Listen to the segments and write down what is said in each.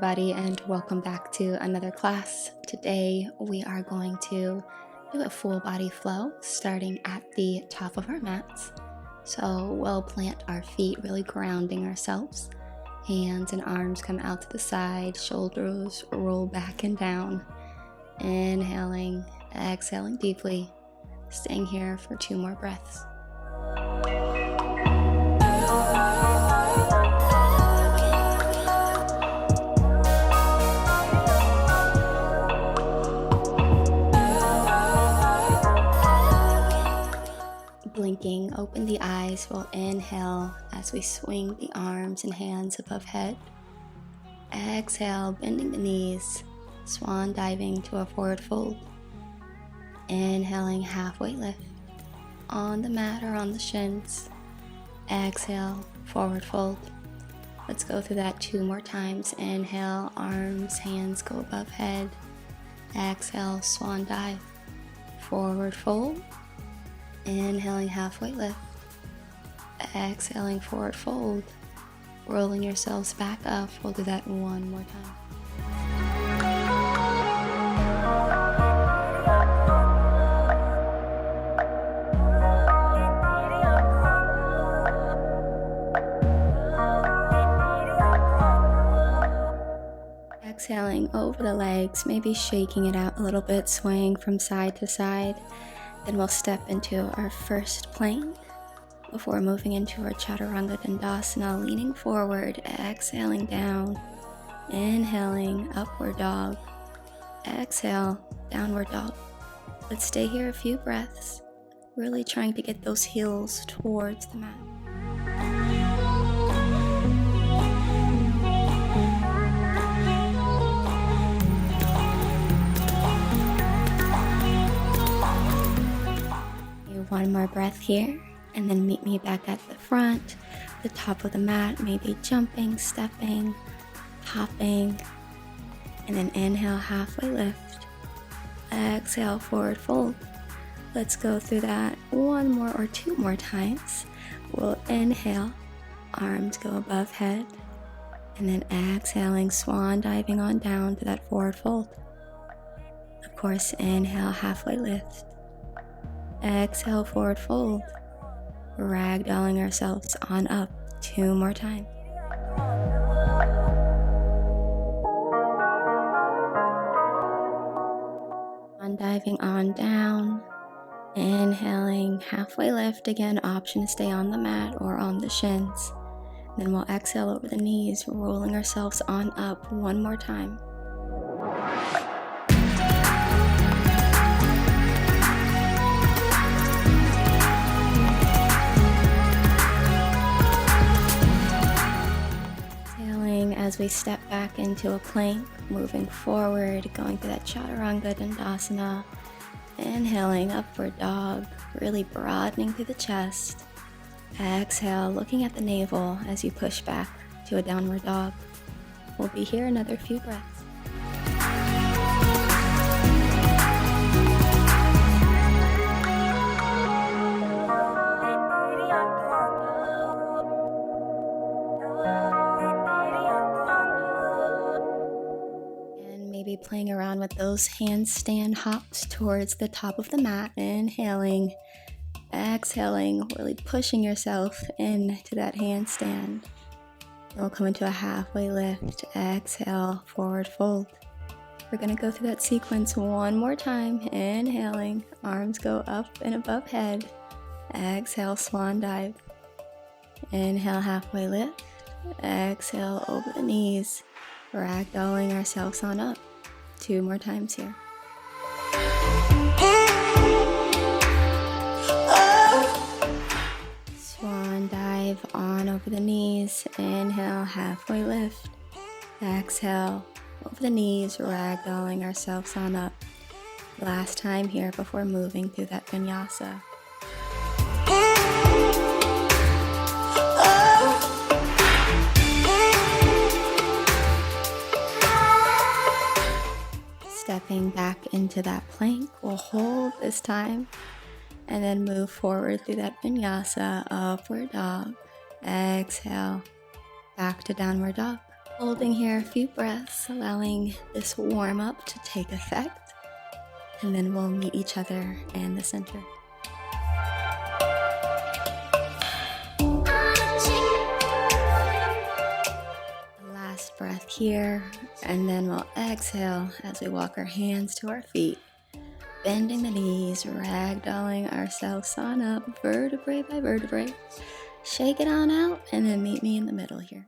everybody, and welcome back to another class. Today we are going to do a full body flow starting at the top of our mats. So we'll plant our feet, really grounding ourselves. Hands and arms come out to the side, shoulders roll back and down. Inhaling, exhaling deeply, staying here for 2 more breaths. Blinking, open the eyes. We'll inhale as we swing the arms and hands above head. Exhale, bending the knees, swan diving to a forward fold. Inhaling, halfway lift on the mat or on the shins. Exhale, forward fold. Let's go through that 2 more times. Inhale, arms, hands go above head. Exhale, swan dive, forward fold. Inhaling, halfway lift. Exhaling, forward fold. Rolling yourselves back up. We'll do that 1 more time. Exhaling over the legs, maybe shaking it out a little bit, swaying from side to side. Then we'll step into our first plank before moving into our Chaturanga Dandasana, leaning forward, exhaling down, inhaling, upward dog, exhale, downward dog. Let's stay here a few breaths, really trying to get those heels towards the mat. One more breath here, and then meet me back at the front, the top of the mat, maybe jumping, stepping, hopping, and then inhale, halfway lift, exhale, forward fold. Let's go through that 1 more or 2 more times. We'll inhale, arms go above head, and then exhaling, swan diving on down to that forward fold. Of course, inhale, halfway lift. Exhale, forward fold. Ragdolling ourselves on up 2 more times. On diving on down. Inhaling, halfway lift. Again, option to stay on the mat or on the shins. Then we'll exhale over the knees, rolling ourselves on up 1 more time. As we step back into a plank, moving forward, going through that Chaturanga Dandasana, inhaling, upward dog, really broadening through the chest. Exhale, looking at the navel as you push back to a downward dog. We'll be here another few breaths. Maybe playing around with those handstand hops towards the top of the mat. Inhaling, exhaling, really pushing yourself into that handstand. We'll come into a halfway lift. Exhale, forward fold. We're going to go through that sequence 1 more time. Inhaling, arms go up and above head. Exhale, swan dive. Inhale, halfway lift. Exhale, over the knees. Ragdolling ourselves on up. 2 more times here. Swan dive on over the knees. Inhale, halfway lift. Exhale, over the knees, ragdolling ourselves on up. Last time here before moving through that vinyasa. Stepping back into that plank, we'll hold this time and then move forward through that vinyasa, upward dog. Exhale, back to downward dog. Holding here a few breaths, allowing this warm up to take effect, and then we'll meet each other in the center. Last breath here, and then we'll exhale as we walk our hands to our feet, bending the knees, ragdolling ourselves on up, vertebrae by vertebrae. Shake it on out, and then meet me in the middle here.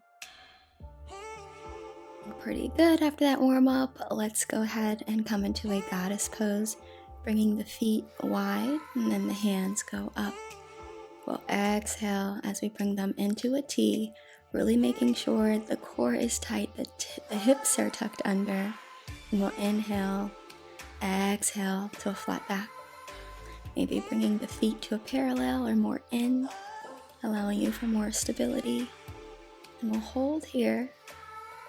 Pretty good after that warm up. Let's go ahead and come into a goddess pose, bringing the feet wide, and then the hands go up. We'll exhale as we bring them into a T, really making sure the core is tight, the hips are tucked under, and we'll inhale, exhale to a flat back. Maybe bringing the feet to a parallel or more in, allowing you for more stability. And we'll hold here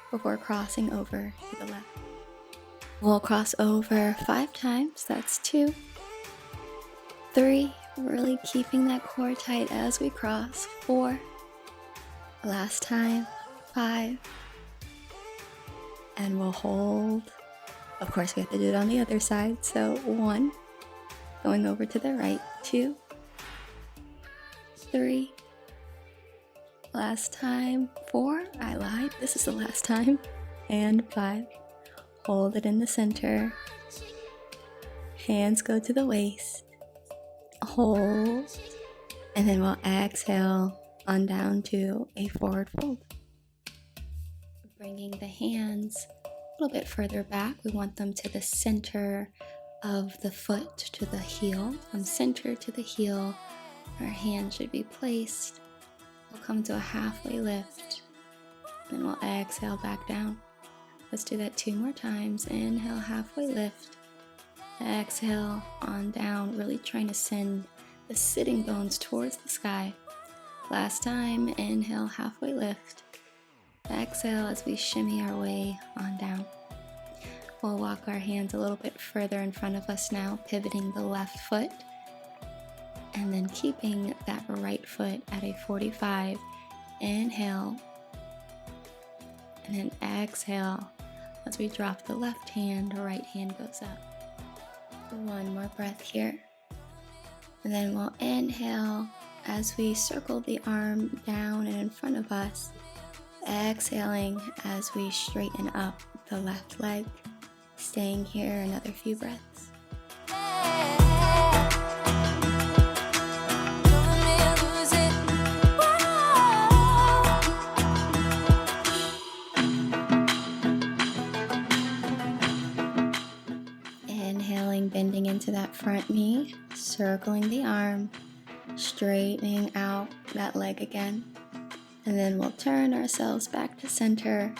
before crossing over to the left. We'll cross over 5 times. That's 2, 3, really keeping that core tight as we cross. 4, last time, 5, and we'll hold. Of course, we have to do it on the other side. So 1, going over to the right, 2, 3, last time, 4, I lied, this is the last time, and 5. Hold it in the center. Hands go to the waist. Hold. And then we'll exhale on down to a forward fold. Bringing the hands a little bit further back. We want them to the center of the foot, to the heel. From center to the heel, our hands should be placed. We'll come to a halfway lift, then we'll exhale back down. Let's do that 2 more times. Inhale, halfway lift. Exhale on down, really trying to send the sitting bones towards the sky. Last time, inhale, halfway lift. Exhale as we shimmy our way on down. We'll walk our hands a little bit further in front of us now, pivoting the left foot. And then keeping that right foot at a 45. Inhale. And then exhale. As we drop the left hand, the right hand goes up. 1 more breath here. And then we'll inhale as we circle the arm down and in front of us. Exhaling as we straighten up the left leg. Staying here another few breaths. Bending into that front knee, circling the arm, straightening out that leg again. And then we'll turn ourselves back to center,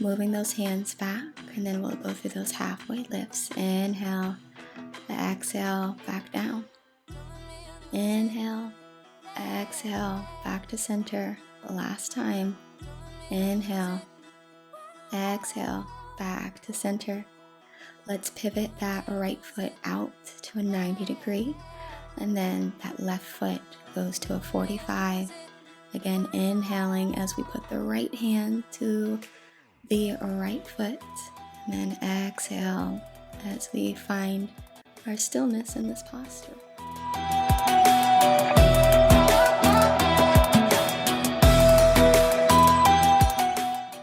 moving those hands back, and then we'll go through those halfway lifts. Inhale, exhale, back down. Inhale, exhale, back to center. Last time. Inhale, exhale, back to center. Let's pivot that right foot out to a 90 degree, and then that left foot goes to a 45. Again, inhaling as we put the right hand to the right foot, and then exhale as we find our stillness in this posture.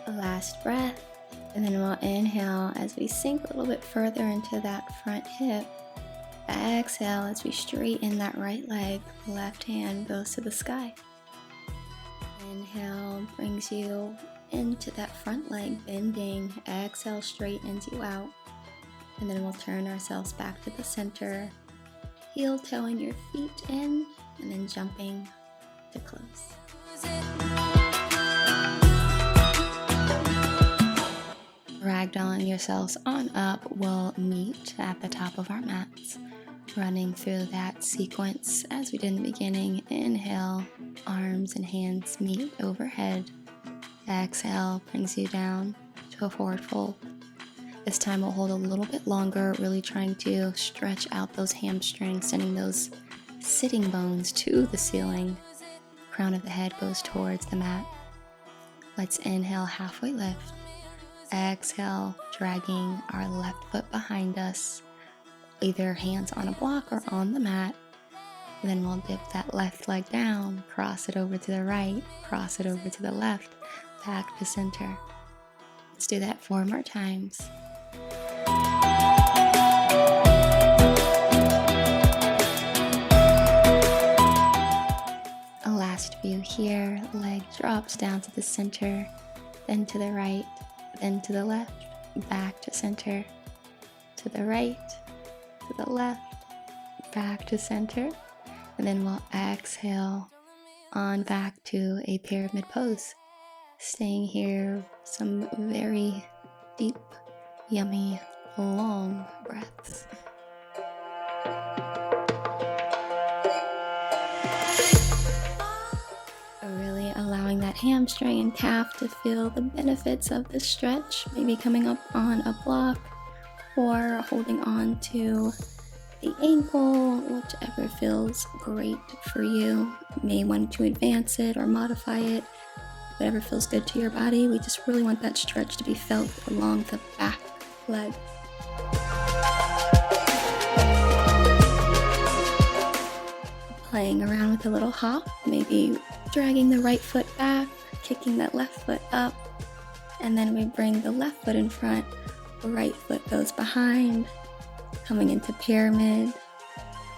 Last breath. And then we'll inhale as we sink a little bit further into that front hip. Exhale as we straighten that right leg. The left hand goes to the sky. Inhale brings you into that front leg, bending. Exhale straightens you out. And then we'll turn ourselves back to the center. Heel toeing your feet in, and then jumping to close. Ragdolling yourselves on up, we'll meet at the top of our mats, running through that sequence as we did in the beginning. Inhale, arms and hands meet overhead. Exhale brings you down to a forward fold. This time we'll hold a little bit longer, really trying to stretch out those hamstrings, sending those sitting bones to the ceiling. Crown of the head goes towards the mat. Let's inhale, halfway lift. Exhale, dragging our left foot behind us, either hands on a block or on the mat. Then we'll dip that left leg down, cross it over to the right, cross it over to the left, back to center. Let's do that 4 more times. A last few here. Leg drops down to the center, then to the right, then to the left, back to center, to the right, to the left, back to center. And then we'll exhale on back to a pyramid pose. Staying here, some very deep, yummy, long breaths. Really allowing that hamstring and calf to feel the benefits of this stretch, maybe coming up on a block or holding on to the ankle, whichever feels great for you. You may want to advance it or modify it, whatever feels good to your body. We just really want that stretch to be felt along the back leg. Playing around with a little hop, maybe dragging the right foot back, kicking that left foot up, and then we bring the left foot in front, the right foot goes behind, coming into pyramid,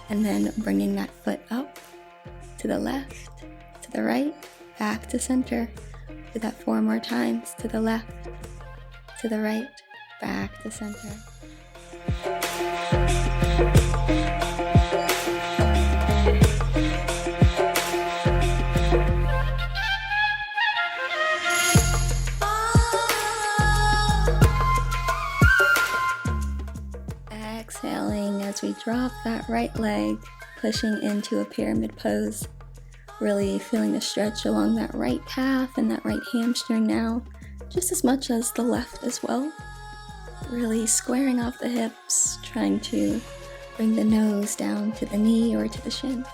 and then bringing that foot up to the left, to the right, back to center. Do that 4 more times. To the left, to the right, back to center. Exhaling as we drop that right leg, pushing into a pyramid pose. Really feeling the stretch along that right calf and that right hamstring now, just as much as the left as well. Really squaring off the hips, trying to bring the nose down to the knee or to the shin.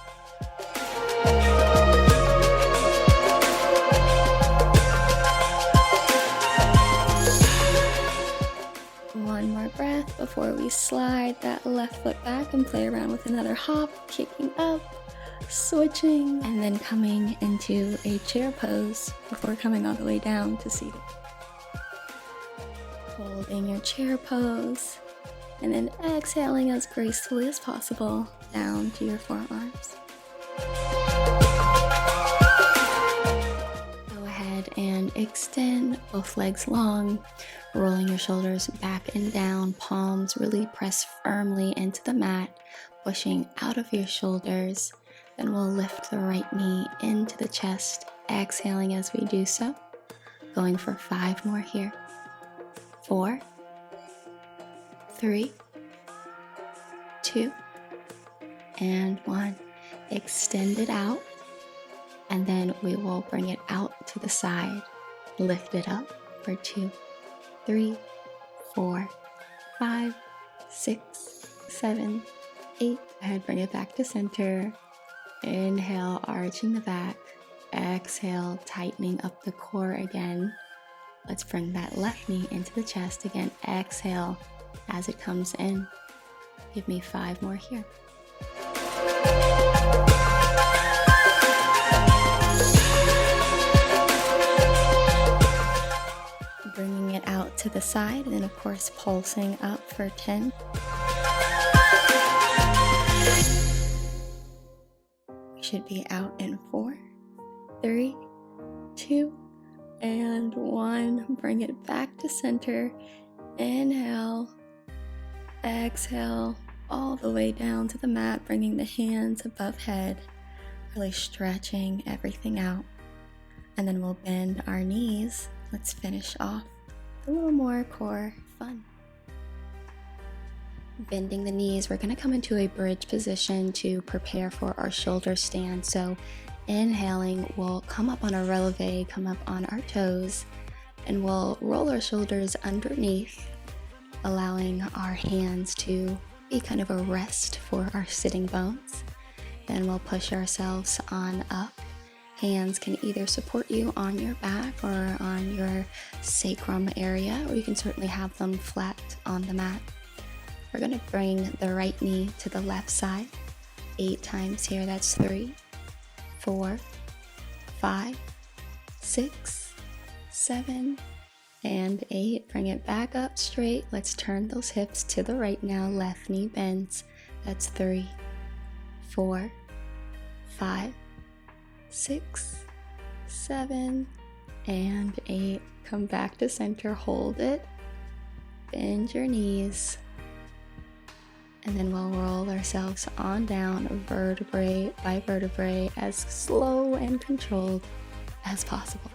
One more breath before we slide that left foot back and play around with another hop, kicking up, switching, and then coming into a chair pose before coming all the way down to seated. Holding your chair pose, and then exhaling as gracefully as possible down to your forearms. Go ahead and extend both legs long, rolling your shoulders back and down, palms really press firmly into the mat, pushing out of your shoulders. Then we'll lift the right knee into the chest, exhaling as we do so. Going for 5 more here. 4, 3, 2, and 1. Extend it out, and then we will bring it out to the side. Lift it up for 2, 3, 4, 5, 6, 7, 8. Go ahead, bring it back to center. Inhale, arching the back. Exhale, tightening up the core again. Let's bring that left knee into the chest again. Exhale as it comes in. Give me 5 more here. Bringing it out to the side, and then of course pulsing up for 10. Should be out in 4, 3, 2, and 1. Bring it back to center. Inhale, exhale, all the way down to the mat, bringing the hands above head, really stretching everything out. And then we'll bend our knees. Let's finish off with a little more core fun. Bending the knees, we're going to come into a bridge position to prepare for our shoulder stand. So inhaling, we'll come up on a releve, come up on our toes, and we'll roll our shoulders underneath, allowing our hands to be kind of a rest for our sitting bones. Then we'll push ourselves on up, Hands can either support you on your back or on your sacrum area, or you can certainly have them flat on the mat. We're going to bring the right knee to the left side 8 times here. That's 3, 4, 5, 6, 7, and 8. Bring it back up straight. Let's turn those hips to the right now. Left knee bends. That's 3, 4, 5, 6, 7, and 8. Come back to center. Hold it. Bend your knees. And then we'll roll ourselves on down vertebrae by vertebrae as slow and controlled as possible.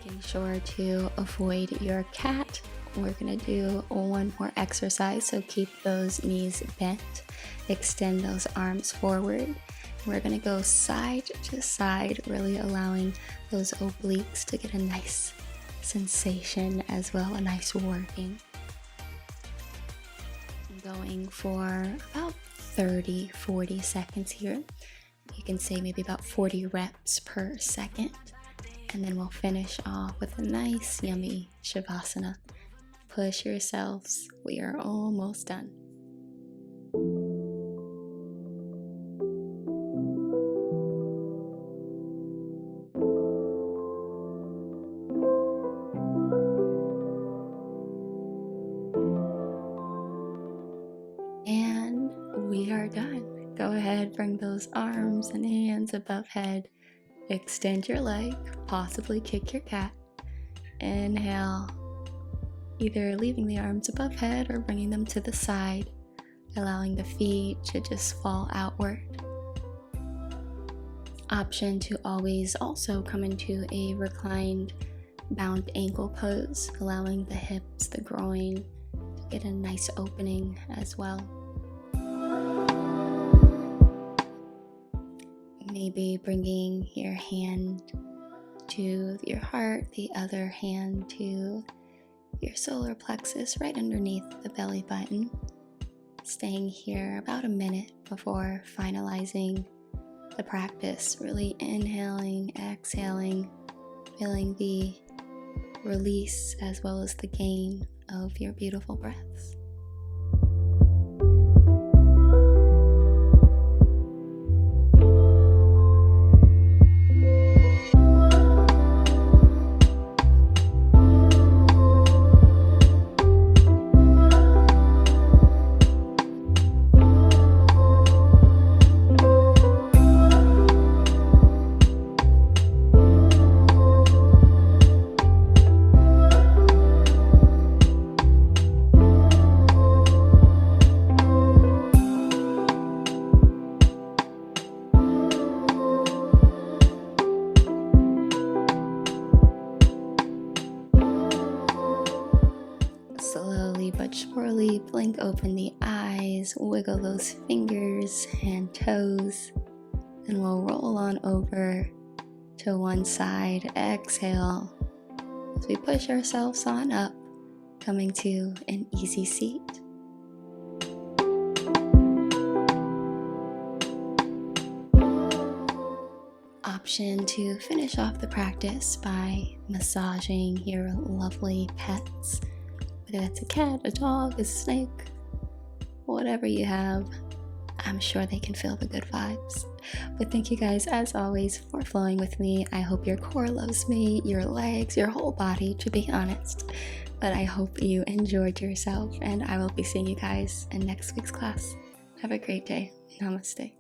Making sure to avoid your cat. We're going to do one more exercise, so keep those knees bent. Extend those arms forward. We're going to go side to side, really allowing those obliques to get a nice sensation as well, a nice working. Going for about 30-40 seconds here. You can say maybe about 40 reps per second, and then we'll finish off with a nice yummy shavasana. Push yourselves. We are almost done. And we are done. Go ahead, bring those arms and hands above head. Extend your leg, possibly kick your cat. Inhale, either leaving the arms above head or bringing them to the side, allowing the feet to just fall outward. Option to always also come into a reclined bound ankle pose, allowing the hips, the groin to get a nice opening as well. Maybe bringing your hand to your heart, the other hand to your solar plexus right underneath the belly button. Staying here about a minute before finalizing the practice. Really inhaling, exhaling, feeling the release as well as the gain of your beautiful breaths. Slowly but surely blink open the eyes, wiggle those fingers and toes, and we'll roll on over to one side. Exhale as we push ourselves on up, coming to an easy seat. Option to finish off the practice by massaging your lovely pets. Whether that's a cat, a dog, a snake, whatever you have, I'm sure they can feel the good vibes. But thank you guys, as always, for flowing with me. I hope your core loves me, your legs, your whole body, to be honest. But I hope you enjoyed yourself, and I will be seeing you guys in next week's class. Have a great day. Namaste.